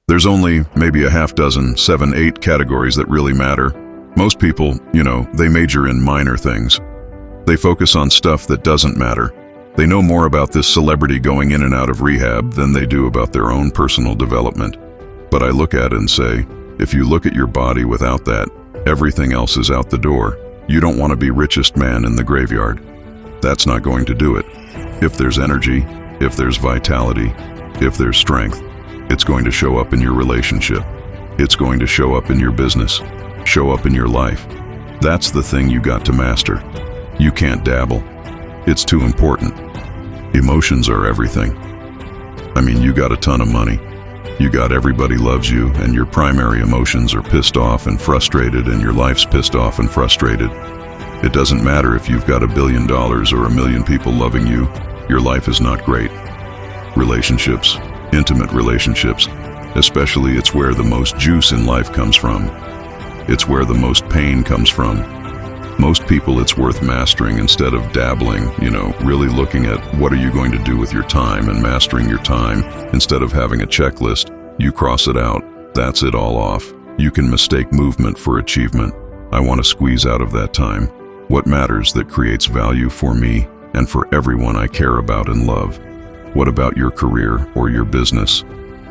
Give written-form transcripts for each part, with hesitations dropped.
There's only maybe a half dozen, 7, 8 categories that really matter. Most people, they major in minor things. They focus on stuff that doesn't matter. They know more about this celebrity going in and out of rehab than they do about their own personal development. But I look at it and say, if you look at your body without that, everything else is out the door. You don't want to be richest man in the graveyard. That's not going to do it. If there's energy, if there's vitality, if there's strength, it's going to show up in your relationship. It's going to show up in your business, show up in your life. That's the thing you got to master. You can't dabble. It's too important. Emotions are everything. I mean, you got a ton of money. You got everybody loves you, and your primary emotions are pissed off and frustrated, and your life's pissed off and frustrated. It doesn't matter if you've got $1 billion or 1 million people loving you, your life is not great. Relationships, intimate relationships, especially, it's where the most juice in life comes from. It's where the most pain comes from. Most people, it's worth mastering instead of dabbling, really looking at what are you going to do with your time and mastering your time. Instead of having a checklist, you cross it out. That's it all off. You can mistake movement for achievement. I want to squeeze out of that time what matters that creates value for me and for everyone I care about and love. What about your career or your business?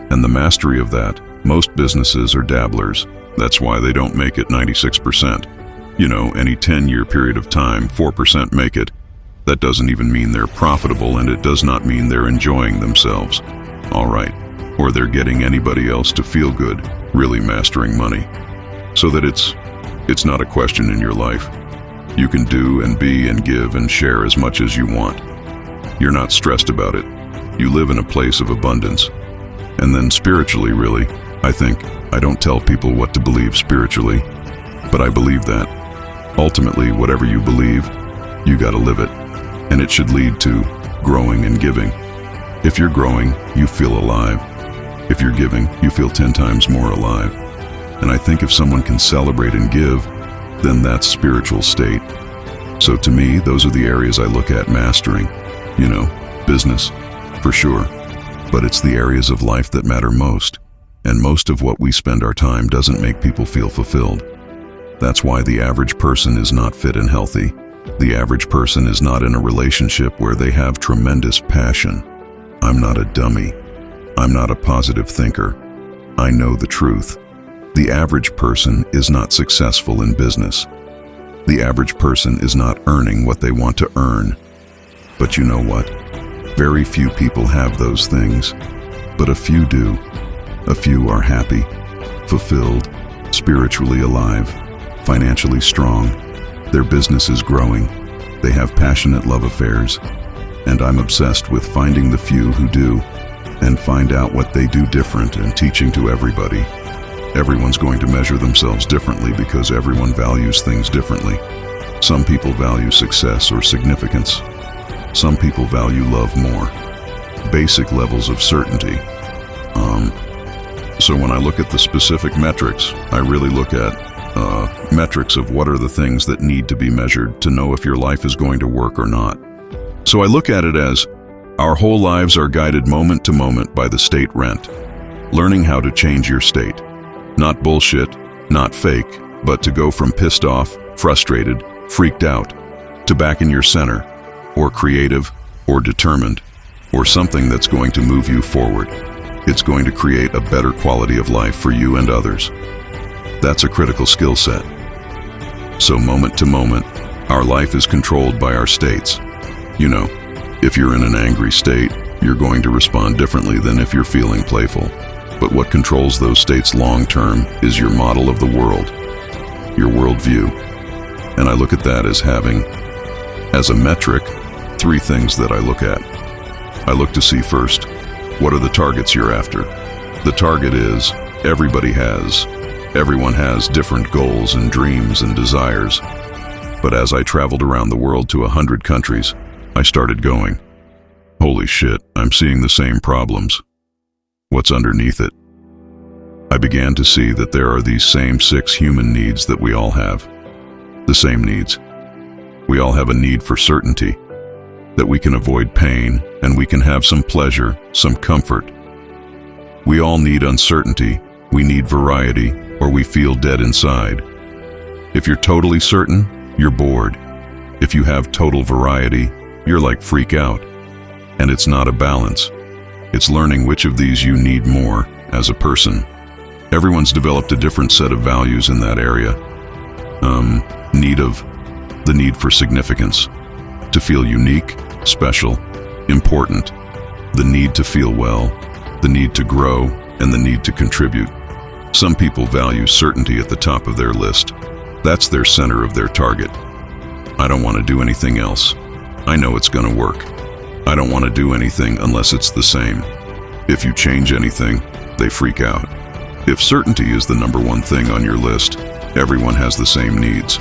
And the mastery of that, most businesses are dabblers. That's why they don't make it 96%. Any 10-year period of time, 4% make it. That doesn't even mean they're profitable, and it does not mean they're enjoying themselves. All right. Or they're getting anybody else to feel good, really mastering money. So that it's not a question in your life. You can do and be and give and share as much as you want. You're not stressed about it. You live in a place of abundance. And then spiritually, really, I don't tell people what to believe spiritually, but I believe that. Ultimately, whatever you believe, you gotta live it. And it should lead to growing and giving. If you're growing, you feel alive. If you're giving, you feel 10 times more alive. And I think if someone can celebrate and give, then that's spiritual state. So to me, those are the areas I look at mastering. Business, for sure. But it's the areas of life that matter most. And most of what we spend our time doesn't make people feel fulfilled. That's why the average person is not fit and healthy. The average person is not in a relationship where they have tremendous passion. I'm not a dummy. I'm not a positive thinker. I know the truth. The average person is not successful in business. The average person is not earning what they want to earn. But you know what? Very few people have those things. But a few do. A few are happy, fulfilled, spiritually alive, financially strong. Their business is growing. They have passionate love affairs. And I'm obsessed with finding the few who do and find out what they do different and teaching to everybody. Everyone's going to measure themselves differently because everyone values things differently. Some people value success or significance. Some people value love more. Basic levels of certainty. So when I look at the specific metrics, I really look at metrics of what are the things that need to be measured to know if your life is going to work or not. So I look at it as our whole lives are guided moment to moment by the state rent. Learning how to change your state. Not bullshit, not fake, but to go from pissed off, frustrated, freaked out, to back in your center, or creative, or determined, or something that's going to move you forward. It's going to create a better quality of life for you and others. That's a critical skill set. So moment to moment, our life is controlled by our states. If you're in an angry state, you're going to respond differently than if you're feeling playful. But what controls those states long term is your model of the world, your worldview. And I look at that as having, as a metric, 3 things that I look at. I look to see first, what are the targets you're after? The target is, everyone has different goals and dreams and desires. But as I traveled around the world to 100 countries, I started going, holy shit, I'm seeing the same problems. What's underneath it? I began to see that there are these same 6 human needs that we all have. The same needs. We all have a need for certainty, that we can avoid pain and we can have some pleasure, some comfort. We all need uncertainty, we need variety, or we feel dead inside. If you're totally certain, you're bored. If you have total variety, you're like freak out. And it's not a balance. It's learning which of these you need more as a person. Everyone's developed a different set of values in that area. The need for significance, to feel unique, special, important, the need to feel well, the need to grow, and the need to contribute. Some people value certainty at the top of their list. That's their center of their target. I don't want to do anything else. I know it's going to work. I don't want to do anything unless it's the same. If you change anything, they freak out. If certainty is the number one thing on your list, everyone has the same needs.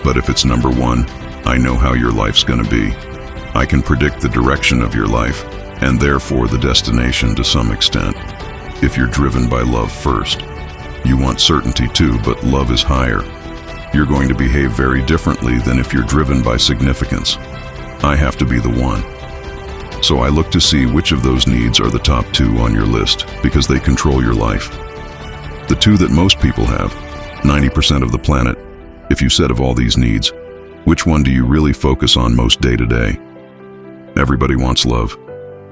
But if it's number one, I know how your life's going to be. I can predict the direction of your life, and therefore the destination to some extent. If you're driven by love first, you want certainty too, but love is higher. You're going to behave very differently than if you're driven by significance. I have to be the one. So I look to see which of those needs are the top two on your list, because they control your life. The two that most people have, 90% of the planet. If you said of all these needs, which one do you really focus on most day to day? Everybody wants love.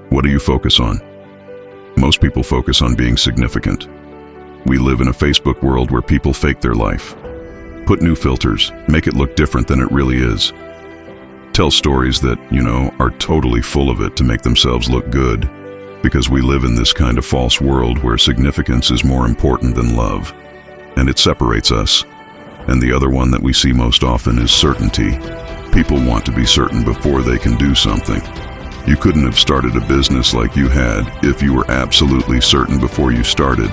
What do you focus on? Most people focus on being significant. We live in a Facebook world where people fake their life. Put new filters, make it look different than it really is. Tell stories that, are totally full of it to make themselves look good, because we live in this kind of false world where significance is more important than love, and it separates us. And the other one that we see most often is certainty. People want to be certain before they can do something. You couldn't have started a business like you had if you were absolutely certain before you started.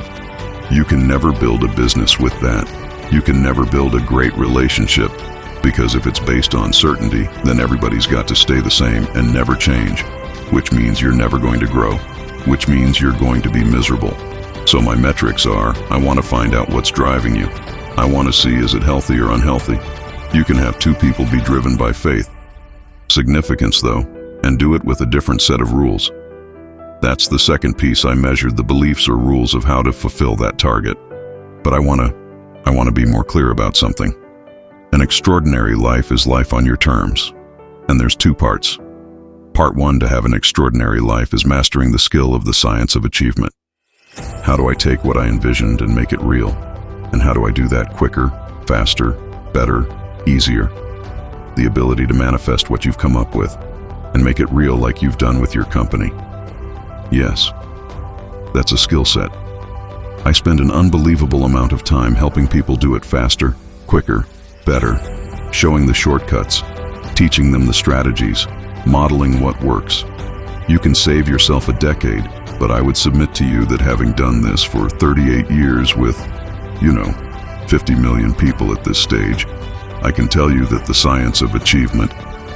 You can never build a business with that. You can never build a great relationship, because if it's based on certainty, then everybody's got to stay the same and never change, which means you're never going to grow, which means you're going to be miserable. So my metrics are, I want to find out what's driving you. I want to see, is it healthy or unhealthy? You can have two people be driven by faith. Significance, though, and do it with a different set of rules. That's the second piece. I measured the beliefs or rules of how to fulfill that target. But I want to be more clear about something. An extraordinary life is life on your terms. And there's two parts. Part one to have an extraordinary life is mastering the skill of the science of achievement. How do I take what I envisioned and make it real? And how do I do that quicker, faster, better, easier? The ability to manifest what you've come up with and make it real like you've done with your company. Yes, that's a skill set. I spend an unbelievable amount of time helping people do it faster, quicker, better, showing the shortcuts, teaching them the strategies, modeling what works. You can save yourself a decade, but I would submit to you that having done this for 38 years with 50 million people at this stage, I can tell you that the science of achievement,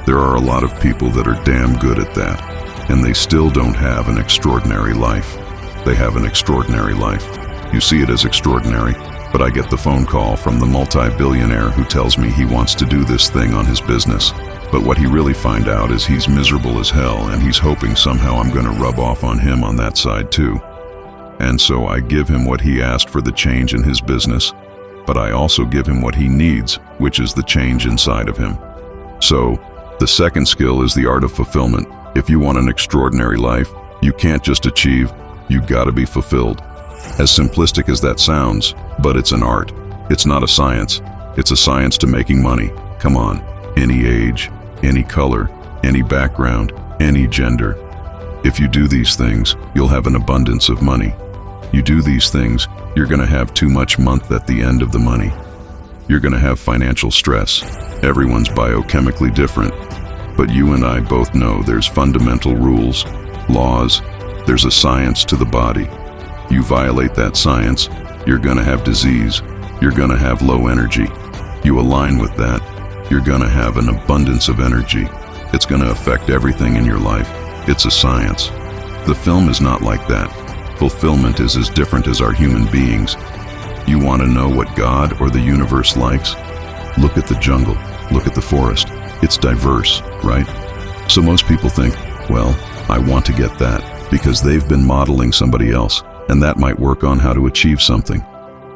there are a lot of people that are damn good at that, and they still don't have an extraordinary life. They have an extraordinary life. You see it as extraordinary, but I get the phone call from the multi-billionaire who tells me he wants to do this thing on his business, but what he really find out is he's miserable as hell, and he's hoping somehow I'm going to rub off on him on that side too. And so I give him what he asked for the change in his business, but I also give him what he needs, which is the change inside of him. So, the second skill is the art of fulfillment. If you want an extraordinary life, you can't just achieve, you gotta be fulfilled. As simplistic as that sounds, but it's an art. It's not a science. It's a science to making money. Come on, any age, any color, any background, any gender. If you do these things, you'll have an abundance of money. You do these things, you're going to have too much month at the end of the money. You're going to have financial stress. Everyone's biochemically different, but you and I both know there's fundamental rules, laws, there's a science to the body. You violate that science, you're going to have disease, you're going to have low energy. You align with that, you're going to have an abundance of energy. It's going to affect everything in your life. It's a science. The film is not like that. Fulfillment is as different as our human beings. You want to know what God or the universe likes? Look at the jungle. Look at the forest. It's diverse, right? So most people think, well, I want to get that because they've been modeling somebody else. And that might work on how to achieve something.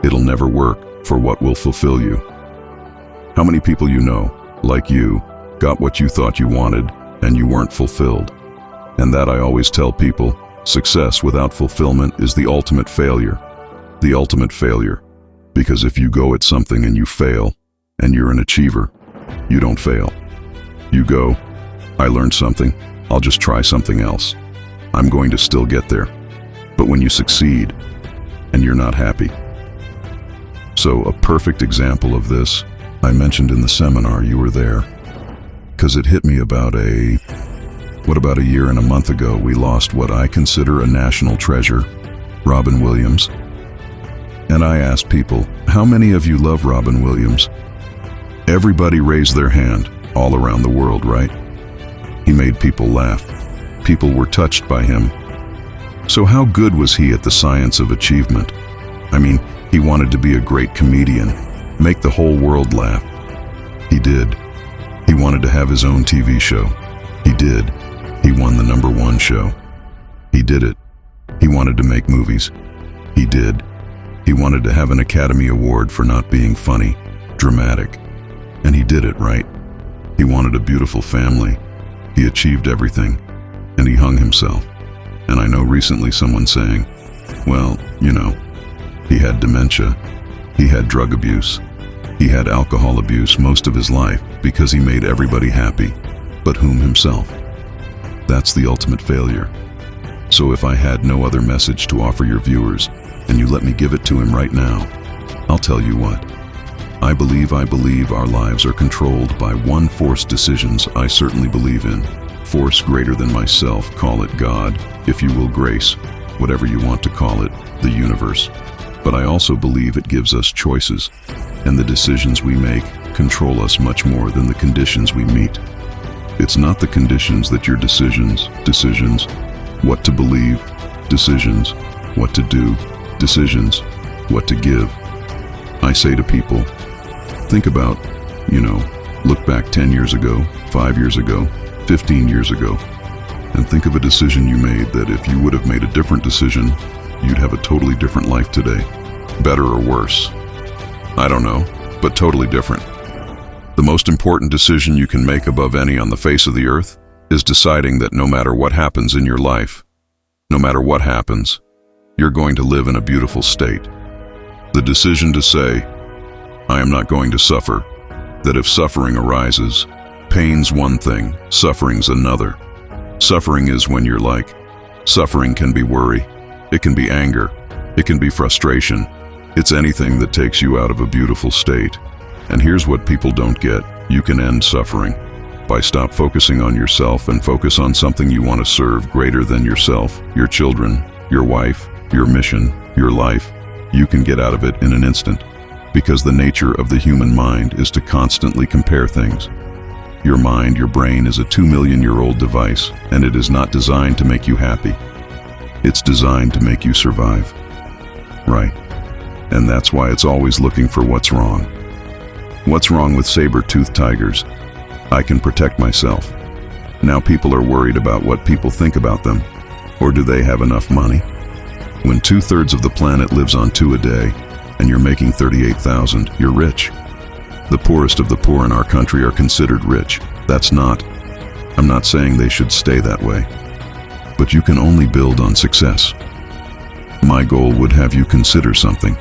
It'll never work for what will fulfill you. How many people you know, like you, got what you thought you wanted and you weren't fulfilled? And that I always tell people, success without fulfillment is the ultimate failure. The ultimate failure. Because if you go at something and you fail, and you're an achiever, you don't fail. You go, I learned something, I'll just try something else. I'm going to still get there. But when you succeed, and you're not happy. So a perfect example of this, I mentioned in the seminar, you were there, because it hit me about a year and a month ago, we lost what I consider a national treasure, Robin Williams. And I asked people, how many of you love Robin Williams? Everybody raised their hand, all around the world, right? He made people laugh. People were touched by him. So how good was he at the science of achievement? I mean, he wanted to be a great comedian, make the whole world laugh. He did. He wanted to have his own TV show. He did. He won the #1 show. He did it. He wanted to make movies. He did. He wanted to have an Academy Award for not being funny, dramatic. And he did it, right? He wanted a beautiful family. He achieved everything. And he hung himself. And I know recently someone saying, well, you know, he had dementia. He had drug abuse. He had alcohol abuse most of his life because he made everybody happy, but whom himself? That's the ultimate failure. So if I had no other message to offer your viewers, and you let me give it to him right now, I'll tell you what. I believe our lives are controlled by one force. Decisions I certainly believe in. Force greater than myself, call it God, if you will, grace, whatever you want to call it, the universe. But I also believe it gives us choices, and the decisions we make control us much more than the conditions we meet. It's not the conditions that your decisions, what to believe, decisions, what to do, decisions, what to give. I say to people, think about, look back 10 years ago, 5 years ago, 15 years ago, and think of a decision you made that if you would have made a different decision, you'd have a totally different life today. Better or worse? I don't know, but totally different. The most important decision you can make above any on the face of the earth is deciding that no matter what happens in your life, no matter what happens, you're going to live in a beautiful state. The decision to say, I am not going to suffer, that if suffering arises, pain's one thing, suffering's another. Suffering is when you're like, suffering can be worry, it can be anger, it can be frustration. It's anything that takes you out of a beautiful state. And here's what people don't get. You can end suffering by stop focusing on yourself and focus on something you want to serve greater than yourself, your children, your wife, your mission, your life. You can get out of it in an instant, because the nature of the human mind is to constantly compare things. Your mind, your brain, is a 2-million-year-old device, and it is not designed to make you happy. It's designed to make you survive. Right. And that's why it's always looking for what's wrong. What's wrong with saber-toothed tigers? I can protect myself. Now people are worried about what people think about them. Or do they have enough money? When 2/3 of the planet lives on 2 a day, and you're making 38,000, you're rich. The poorest of the poor in our country are considered rich. I'm not saying they should stay that way. But you can only build on success. My goal would have you consider something.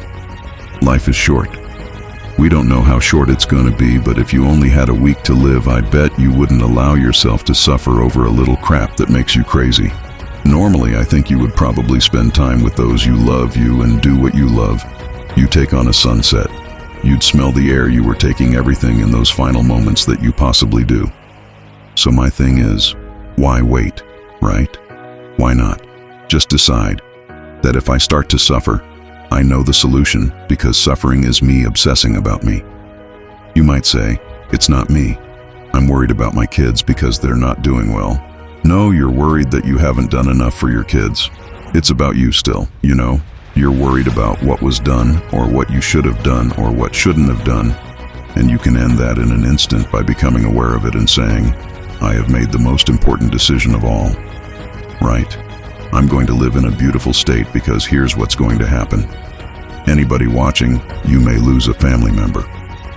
Life is short. We don't know how short it's going to be, but if you only had a week to live, I bet you wouldn't allow yourself to suffer over a little crap that makes you crazy. Normally, I think you would probably spend time with those you love and do what you love. You take on a sunset. You'd smell the air. You were taking everything in those final moments that you possibly do. So my thing is, why wait, right? Why not? Just decide that if I start to suffer, I know the solution, because suffering is me obsessing about me. You might say, it's not me. I'm worried about my kids because they're not doing well. No, you're worried that you haven't done enough for your kids. It's about you still, You're worried about what was done, or what you should have done, or what shouldn't have done. And you can end that in an instant by becoming aware of it and saying, I have made the most important decision of all. Right? I'm going to live in a beautiful state because here's what's going to happen. Anybody watching, you may lose a family member.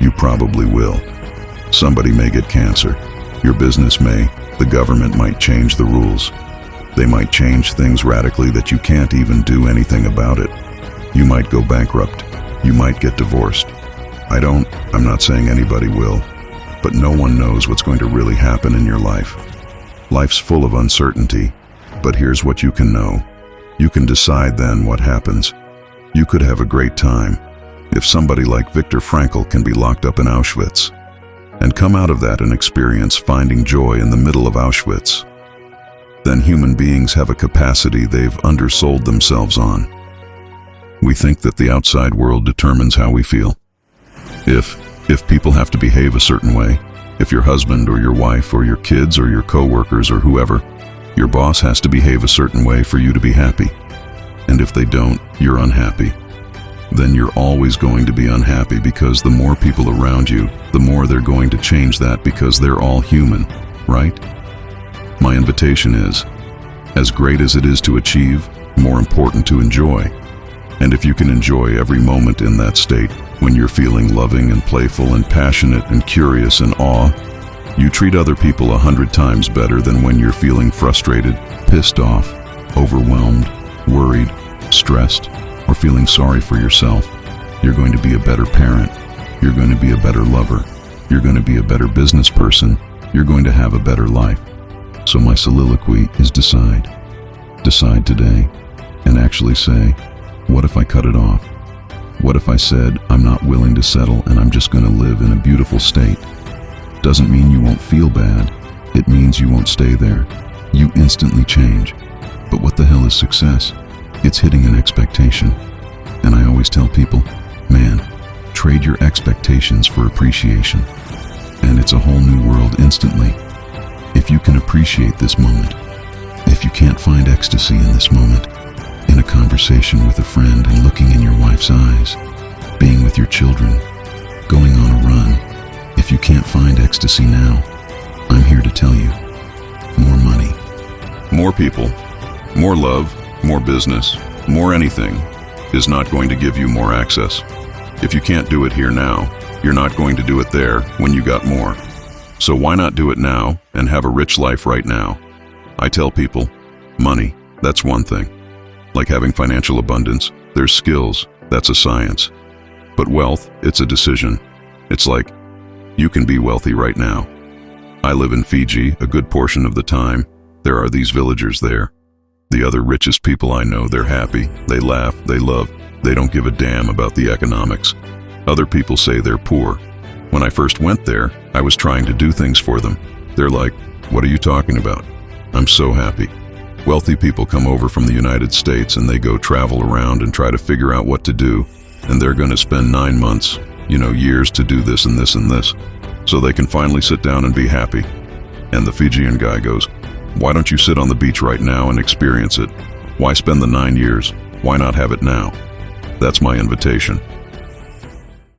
You probably will. Somebody may get cancer. Your business may. The government might change the rules. They might change things radically that you can't even do anything about it. You might go bankrupt. You might get divorced. I'm not saying anybody will, but no one knows what's going to really happen in your life. Life's full of uncertainty, but here's what you can know. You can decide then what happens. You could have a great time if somebody like Viktor Frankl can be locked up in Auschwitz and come out of that and experience finding joy in the middle of Auschwitz. Then human beings have a capacity they've undersold themselves on. We think that the outside world determines how we feel. If people have to behave a certain way, if your husband or your wife or your kids or your coworkers or whoever, your boss has to behave a certain way for you to be happy. And if they don't, you're unhappy. Then you're always going to be unhappy because the more people around you, the more they're going to change that because they're all human, right? My invitation is, as great as it is to achieve, more important to enjoy. And if you can enjoy every moment in that state, when you're feeling loving and playful and passionate and curious and awe, you treat other people 100 times better than when you're feeling frustrated, pissed off, overwhelmed, worried, stressed, or feeling sorry for yourself. You're going to be a better parent. You're going to be a better lover. You're going to be a better business person. You're going to have a better life. So my soliloquy is decide. Decide today and actually say, what if I cut it off? What if I said, I'm not willing to settle and I'm just going to live in a beautiful state? Doesn't mean you won't feel bad. It means you won't stay there. You instantly change. But what the hell is success? It's hitting an expectation. And I always tell people, man, trade your expectations for appreciation. And it's a whole new world instantly. If you can appreciate this moment, if you can't find ecstasy in this moment, in a conversation with a friend and looking in your wife's eyes, being with your children, going on a run, if you can't find ecstasy now, I'm here to tell you, more money. More people, more love, more business, more anything is not going to give you more access. If you can't do it here now, you're not going to do it there when you got more. So why not do it now and have a rich life right now? I tell people, money, that's one thing. Like having financial abundance, there's skills, that's a science. But wealth, it's a decision. It's like, you can be wealthy right now. I live in Fiji a good portion of the time. There are these villagers there. The other richest people I know, they're happy, they laugh, they love, they don't give a damn about the economics. Other people say they're poor. When I first went there, I was trying to do things for them. They're like, what are you talking about? I'm so happy. Wealthy people come over from the United States and they go travel around and try to figure out what to do, and they're going to spend 9 months, years to do this and this and this, so they can finally sit down and be happy. And the Fijian guy goes, why don't you sit on the beach right now and experience it? Why spend the 9 years? Why not have it now? That's my invitation.